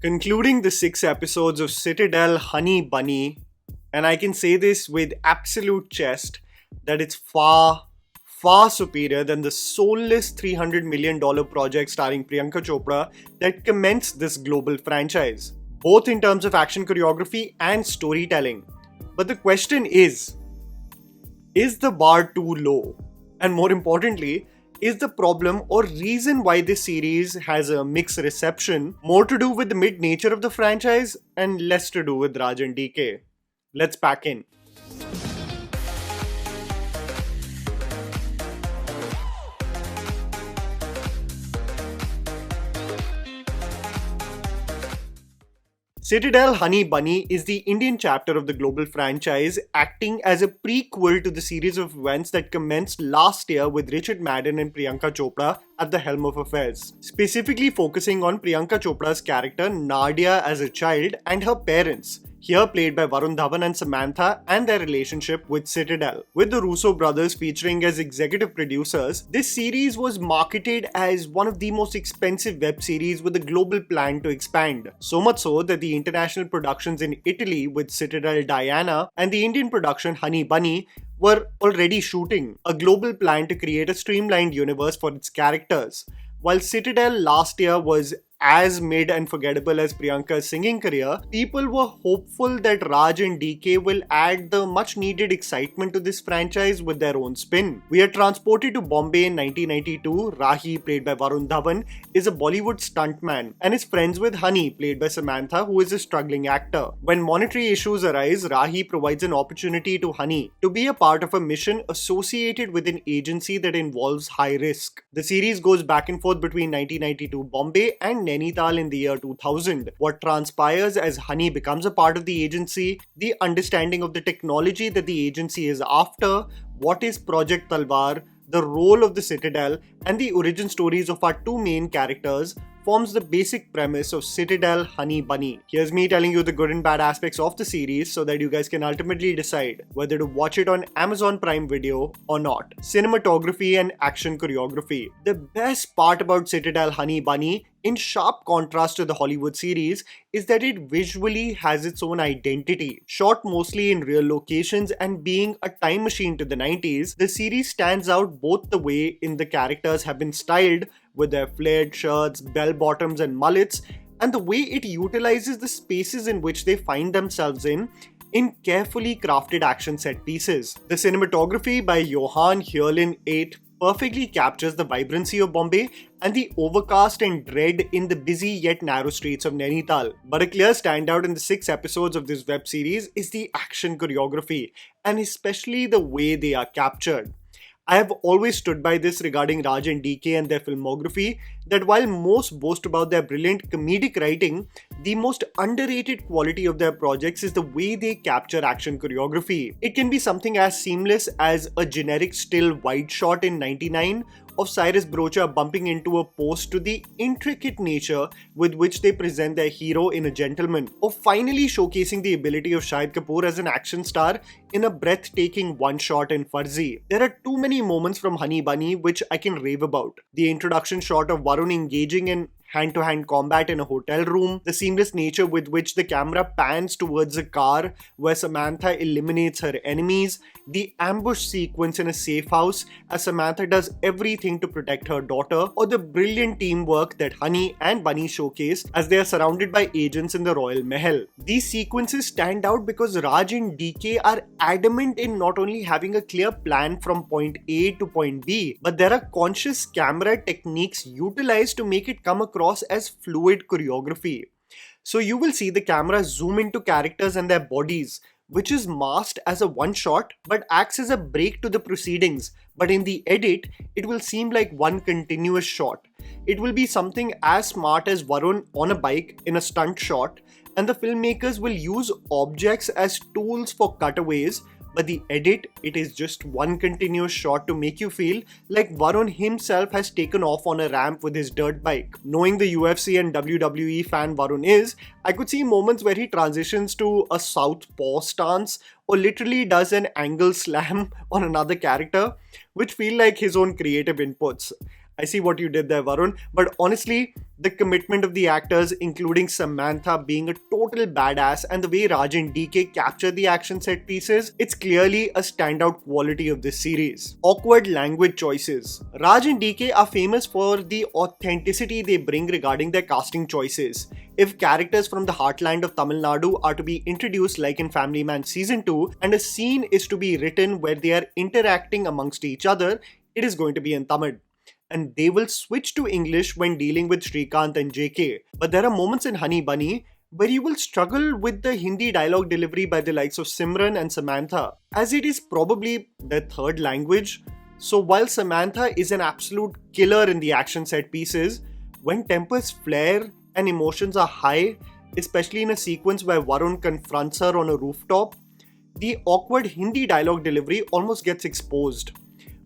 Concluding the 6 episodes of Citadel Honey Bunny, and I can say this with absolute chest that it's far, far superior than the soulless $300 million project starring Priyanka Chopra that commenced this global franchise, both in terms of action choreography and storytelling. But the question is the bar too low? And more importantly, is the problem or reason why this series has a mixed reception more to do with the mid nature of the franchise and less to do with Raj and DK? Let's pack in. Citadel Honey Bunny is the Indian chapter of the global franchise, acting as a prequel to the series of events that commenced last year with Richard Madden and Priyanka Chopra at the helm of affairs. Specifically focusing on Priyanka Chopra's character Nadia as a child and her parents, here played by Varun Dhawan and Samantha, and their relationship with Citadel. With the Russo brothers featuring as executive producers, this series was marketed as one of the most expensive web series with a global plan to expand. So much so that the international productions in Italy with Citadel Diana and the Indian production Honey Bunny were already shooting a global plan to create a streamlined universe for its characters. While Citadel last year was as mid and forgettable as Priyanka's singing career, people were hopeful that Raj and DK will add the much needed excitement to this franchise with their own spin. We are transported to Bombay in 1992. Rahi, played by Varun Dhawan, is a Bollywood stuntman and is friends with Honey, played by Samantha, who is a struggling actor. When monetary issues arise, Rahi provides an opportunity to Honey to be a part of a mission associated with an agency that involves high risk. The series goes back and forth between 1992 Bombay and Nainital in the year 2000. What transpires as Honey becomes a part of the agency, the understanding of the technology that the agency is after, what is Project Talwar, the role of the Citadel, and the origin stories of our two main characters forms the basic premise of Citadel Honey Bunny. Here's me telling you the good and bad aspects of the series so that you guys can ultimately decide whether to watch it on Amazon Prime Video or not. Cinematography and action choreography. The best part about Citadel Honey Bunny, in sharp contrast to the Hollywood series, is that it visually has its own identity. Shot mostly in real locations and being a time machine to the 90s, the series stands out both the way in the characters have been styled with their flared shirts, bell bottoms and mullets, and the way it utilizes the spaces in which they find themselves in carefully crafted action set pieces. The cinematography by Johan Hjörlin 8 perfectly captures the vibrancy of Bombay and the overcast and dread in the busy yet narrow streets of Nainital. But a clear standout in the 6 episodes of this web series is the action choreography, and especially the way they are captured. I have always stood by this regarding Raj and DK and their filmography, that while most boast about their brilliant comedic writing, the most underrated quality of their projects is the way they capture action choreography. It can be something as seamless as a generic still wide shot in 99 of Cyrus Brocha bumping into a post, to the intricate nature with which they present their hero in A Gentleman, or finally showcasing the ability of Shahid Kapoor as an action star in a breathtaking one-shot in Farzi. There are too many moments from Honey Bunny which I can rave about. The introduction shot of Varun engaging in hand-to-hand combat in a hotel room, the seamless nature with which the camera pans towards a car where Samantha eliminates her enemies, the ambush sequence in a safe house as Samantha does everything to protect her daughter, or the brilliant teamwork that Honey and Bunny showcase as they are surrounded by agents in the Royal Mahal. These sequences stand out because Raj and DK are adamant in not only having a clear plan from point A to point B, but there are conscious camera techniques utilized to make it come across as fluid choreography. So you will see the camera zoom into characters and their bodies, which is masked as a one shot but acts as a break to the proceedings. But in the edit, it will seem like one continuous shot. It will be something as smart as Varun on a bike in a stunt shot, and the filmmakers will use objects as tools for cutaways, but the edit, it is just one continuous shot to make you feel like Varun himself has taken off on a ramp with his dirt bike. Knowing the UFC and WWE fan Varun is, I could see moments where he transitions to a southpaw stance or literally does an angle slam on another character, which feel like his own creative inputs. I see what you did there, Varun. But honestly, the commitment of the actors, including Samantha being a total badass, and the way Raj and DK capture the action set pieces, it's clearly a standout quality of this series. Awkward language choices. Raj and DK are famous for the authenticity they bring regarding their casting choices. If characters from the heartland of Tamil Nadu are to be introduced like in Family Man Season 2, and a scene is to be written where they are interacting amongst each other, it is going to be in Tamil. And they will switch to English when dealing with Srikanth and JK. But there are moments in Honey Bunny where you will struggle with the Hindi dialogue delivery by the likes of Simran and Samantha, as it is probably their third language. So while Samantha is an absolute killer in the action set pieces, when tempers flare and emotions are high, especially in a sequence where Varun confronts her on a rooftop, the awkward Hindi dialogue delivery almost gets exposed.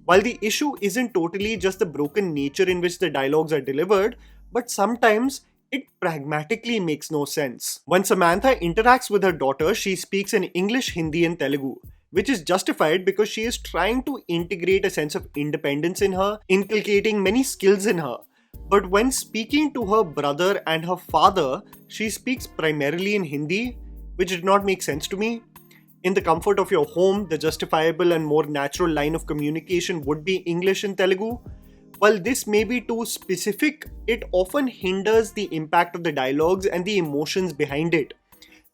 While the issue isn't totally just the broken nature in which the dialogues are delivered, but sometimes it pragmatically makes no sense. When Samantha interacts with her daughter, she speaks in English, Hindi, and Telugu, which is justified because she is trying to integrate a sense of independence in her, inculcating many skills in her. But when speaking to her brother and her father, she speaks primarily in Hindi, which did not make sense to me. In the comfort of your home, the justifiable and more natural line of communication would be English and Telugu. While this may be too specific, it often hinders the impact of the dialogues and the emotions behind it.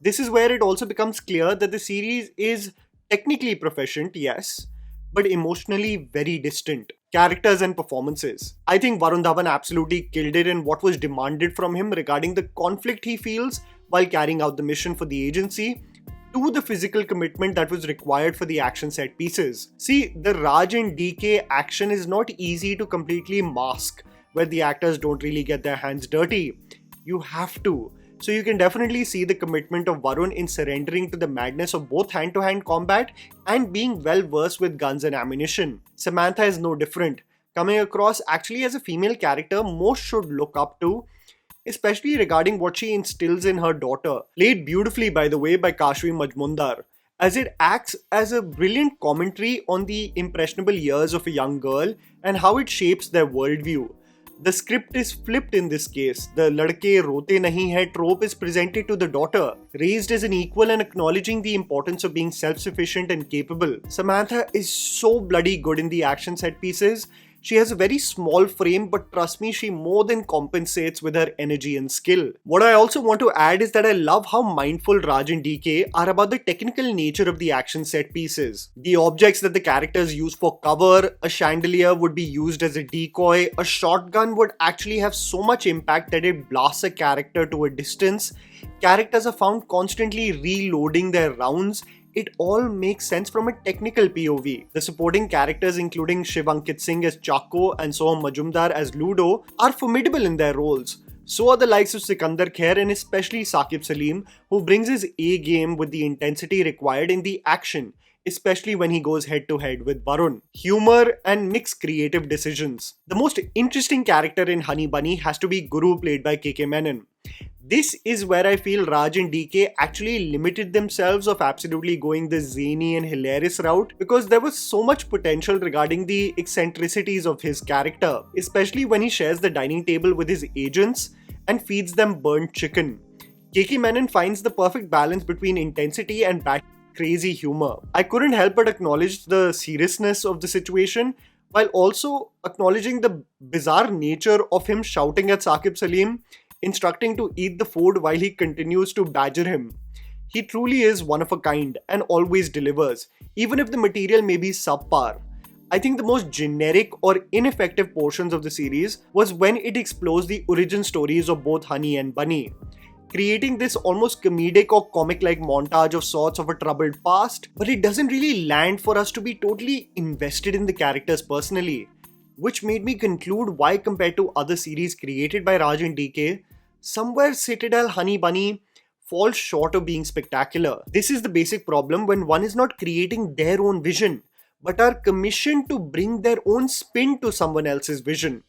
This is where it also becomes clear that the series is technically proficient, yes, but emotionally very distant. Characters and performances. I think Varun Dhawan absolutely killed it in what was demanded from him regarding the conflict he feels while carrying out the mission for the agency, to the physical commitment that was required for the action set pieces. See, the Raj and DK action is not easy to completely mask, where the actors don't really get their hands dirty. You have to. So you can definitely see the commitment of Varun in surrendering to the madness of both hand-to-hand combat and being well versed with guns and ammunition. Samantha is no different, coming across actually as a female character most should look up to, especially regarding what she instills in her daughter. Played beautifully, by the way, by Kashvi Majmundar, as it acts as a brilliant commentary on the impressionable years of a young girl and how it shapes their worldview. The script is flipped in this case. The ladke rote nahi hai trope is presented to the daughter, raised as an equal and acknowledging the importance of being self-sufficient and capable. Samantha is so bloody good in the action set pieces. She has a very small frame, but trust me, she more than compensates with her energy and skill. What I also want to add is that I love how mindful Raj and DK are about the technical nature of the action set pieces. The objects that the characters use for cover, a chandelier would be used as a decoy, a shotgun would actually have so much impact that it blasts a character to a distance. Characters are found constantly reloading their rounds. It all makes sense from a technical POV. The supporting characters, including Shiv Ankit Singh as Chaco and Soham Majumdar as Ludo, are formidable in their roles. So are the likes of Sikandar Khair and especially Saqib Salim, who brings his A game with the intensity required in the action, especially when he goes head to head with Varun. Humor and mixed creative decisions. The most interesting character in Honey Bunny has to be Guru, played by KK Menon. This is where I feel Raj and DK actually limited themselves of absolutely going the zany and hilarious route, because there was so much potential regarding the eccentricities of his character, especially when he shares the dining table with his agents and feeds them burnt chicken. KK Menon finds the perfect balance between intensity and bad crazy humor. I couldn't help but acknowledge the seriousness of the situation, while also acknowledging the bizarre nature of him shouting at Saqib Salim, instructing to eat the food while he continues to badger him. He truly is one of a kind and always delivers, even if the material may be subpar. I think the most generic or ineffective portions of the series was when it explores the origin stories of both Honey and Bunny, creating this almost comedic or comic-like montage of sorts of a troubled past, but it doesn't really land for us to be totally invested in the characters personally, which made me conclude why, compared to other series created by Raj and DK, somewhere Citadel Honey Bunny falls short of being spectacular. This is the basic problem when one is not creating their own vision, but are commissioned to bring their own spin to someone else's vision.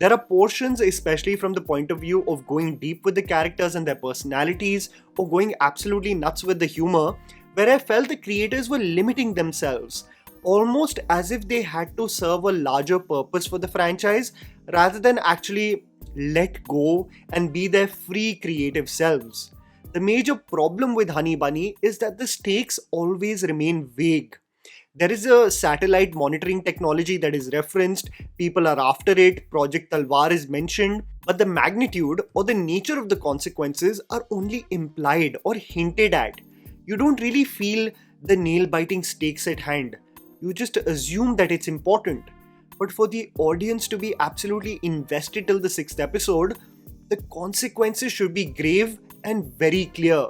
There are portions, especially from the point of view of going deep with the characters and their personalities, or going absolutely nuts with the humor, where I felt the creators were limiting themselves, almost as if they had to serve a larger purpose for the franchise rather than actually let go and be their free creative selves. The major problem with Honey Bunny is that the stakes always remain vague. There is a satellite monitoring technology that is referenced, people are after it, Project Talwar is mentioned, but the magnitude or the nature of the consequences are only implied or hinted at. You don't really feel the nail biting stakes at hand. You just assume that it's important. But for the audience to be absolutely invested till the 6th episode, the consequences should be grave and very clear.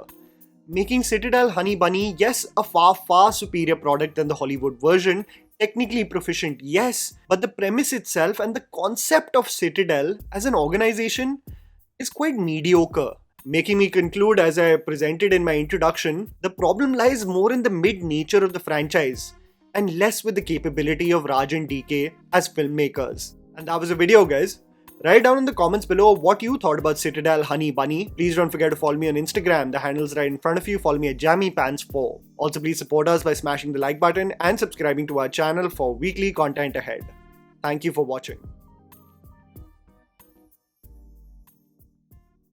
Making Citadel Honey Bunny, yes, a far superior product than the Hollywood version, technically proficient, yes, but the premise itself and the concept of Citadel as an organization is quite mediocre. Making me conclude, as I presented in my introduction, the problem lies more in the mid-nature of the franchise and less with the capability of Raj and DK as filmmakers. And that was the video, guys. Write down in the comments below what you thought about Citadel Honey Bunny. Please don't forget to follow me on Instagram. The handle's right in front of you. Follow me at JammyPants4. Also, please support us by smashing the like button and subscribing to our channel for weekly content ahead. Thank you for watching.